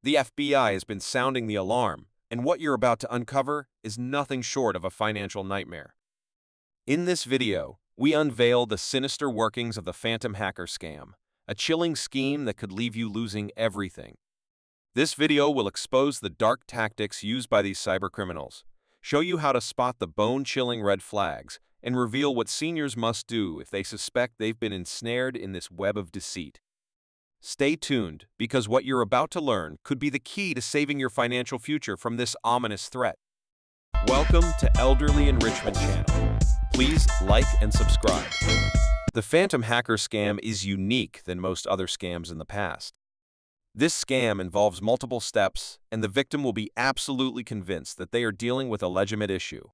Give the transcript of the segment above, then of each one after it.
The FBI has been sounding the alarm, and what you're about to uncover is nothing short of a financial nightmare. In this video, we unveil the sinister workings of the phantom hacker scam, a chilling scheme that could leave you losing everything. This video will expose the dark tactics used by these cybercriminals, show you how to spot the bone-chilling red flags, and reveal what seniors must do if they suspect they've been ensnared in this web of deceit. Stay tuned, because what you're about to learn could be the key to saving your financial future from this ominous threat. Welcome to Elderly Enrichment Channel. Please like and subscribe. The phantom hacker scam is unique than most other scams in the past. This scam involves multiple steps, and the victim will be absolutely convinced that they are dealing with a legitimate issue.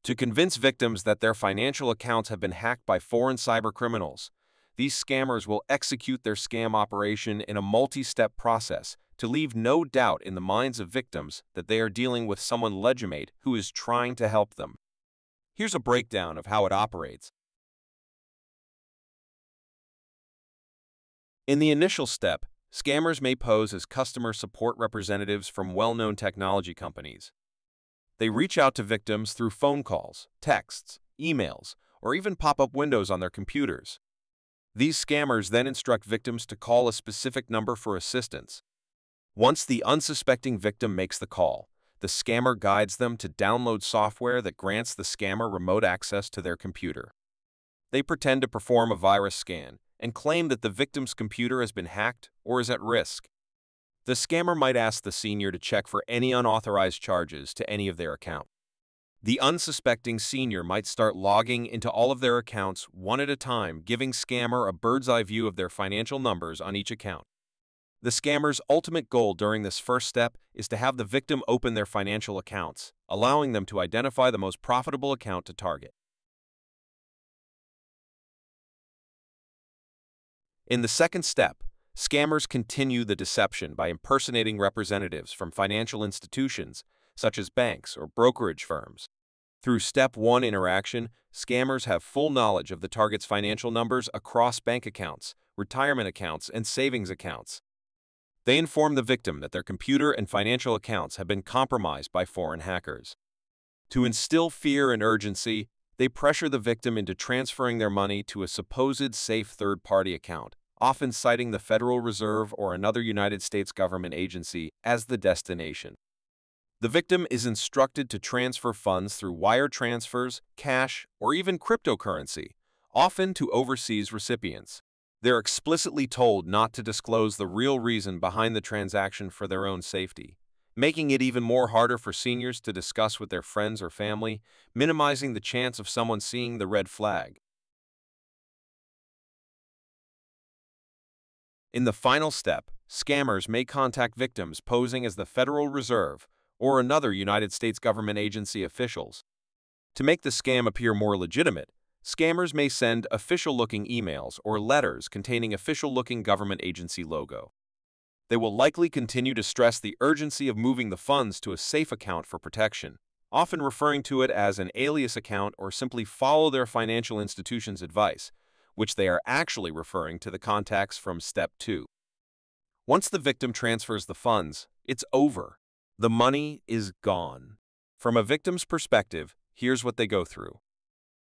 To convince victims that their financial accounts have been hacked by foreign cybercriminals, these scammers will execute their scam operation in a multi-step process to leave no doubt in the minds of victims that they are dealing with someone legitimate who is trying to help them. Here's a breakdown of how it operates. In the initial step, scammers may pose as customer support representatives from well-known technology companies. They reach out to victims through phone calls, texts, emails, or even pop-up windows on their computers. These scammers then instruct victims to call a specific number for assistance. Once the unsuspecting victim makes the call, the scammer guides them to download software that grants the scammer remote access to their computer. They pretend to perform a virus scan and claim that the victim's computer has been hacked or is at risk. The scammer might ask the senior to check for any unauthorized charges to any of their account. The unsuspecting senior might start logging into all of their accounts one at a time, giving scammer a bird's-eye view of their financial numbers on each account. The scammer's ultimate goal during this first step is to have the victim open their financial accounts, allowing them to identify the most profitable account to target. In the second step, scammers continue the deception by impersonating representatives from financial institutions, such as banks or brokerage firms. Through Step 1 interaction, scammers have full knowledge of the target's financial numbers across bank accounts, retirement accounts, and savings accounts. They inform the victim that their computer and financial accounts have been compromised by foreign hackers. To instill fear and urgency, they pressure the victim into transferring their money to a supposed safe third-party account, often citing the Federal Reserve or another United States government agency as the destination. The victim is instructed to transfer funds through wire transfers, cash, or even cryptocurrency, often to overseas recipients. They're explicitly told not to disclose the real reason behind the transaction for their own safety, making it even more harder for seniors to discuss with their friends or family, minimizing the chance of someone seeing the red flag. In the final step, scammers may contact victims posing as the Federal Reserve or another United States government agency officials. To make the scam appear more legitimate, scammers may send official-looking emails or letters containing official-looking government agency logo. They will likely continue to stress the urgency of moving the funds to a safe account for protection, often referring to it as an alias account or simply follow their financial institution's advice, which they are actually referring to the contacts from Step 2. Once the victim transfers the funds, it's over. The money is gone. From a victim's perspective, here's what they go through.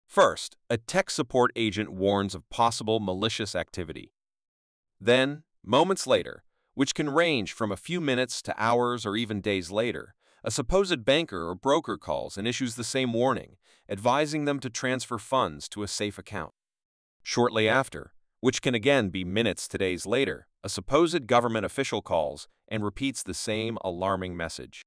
First, a tech support agent warns of possible malicious activity. Then, moments later, which can range from a few minutes to hours or even days later, a supposed banker or broker calls and issues the same warning, advising them to transfer funds to a safe account. Shortly after, which can again be minutes to days later, a supposed government official calls and repeats the same alarming message.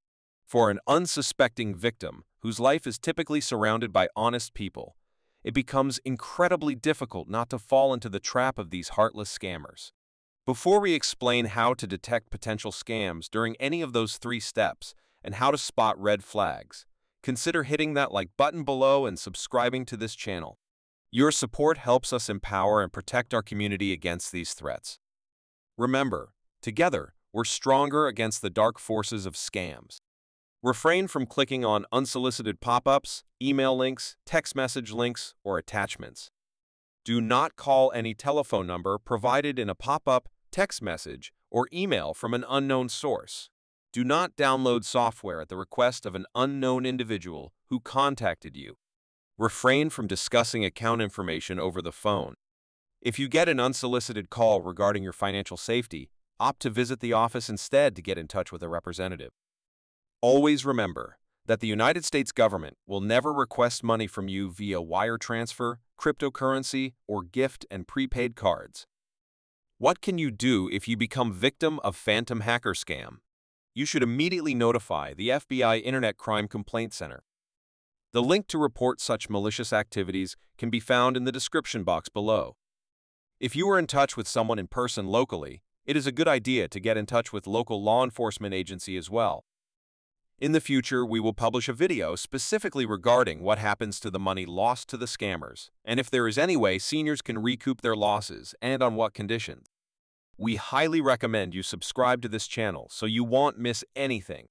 For an unsuspecting victim, whose life is typically surrounded by honest people, it becomes incredibly difficult not to fall into the trap of these heartless scammers. Before we explain how to detect potential scams during any of those 3 steps and how to spot red flags, consider hitting that like button below and subscribing to this channel. Your support helps us empower and protect our community against these threats. Remember, together, we're stronger against the dark forces of scams. Refrain from clicking on unsolicited pop-ups, email links, text message links, or attachments. Do not call any telephone number provided in a pop-up, text message, or email from an unknown source. Do not download software at the request of an unknown individual who contacted you. Refrain from discussing account information over the phone. If you get an unsolicited call regarding your financial safety, opt to visit the office instead to get in touch with a representative. Always remember that the United States government will never request money from you via wire transfer, cryptocurrency, or gift and prepaid cards. What can you do if you become victim of phantom hacker scam? You should immediately notify the FBI Internet Crime Complaint Center. The link to report such malicious activities can be found in the description box below. If you are in touch with someone in person locally, it is a good idea to get in touch with local law enforcement agency as well. In the future, we will publish a video specifically regarding what happens to the money lost to the scammers, and if there is any way seniors can recoup their losses and on what conditions. We highly recommend you subscribe to this channel so you won't miss anything.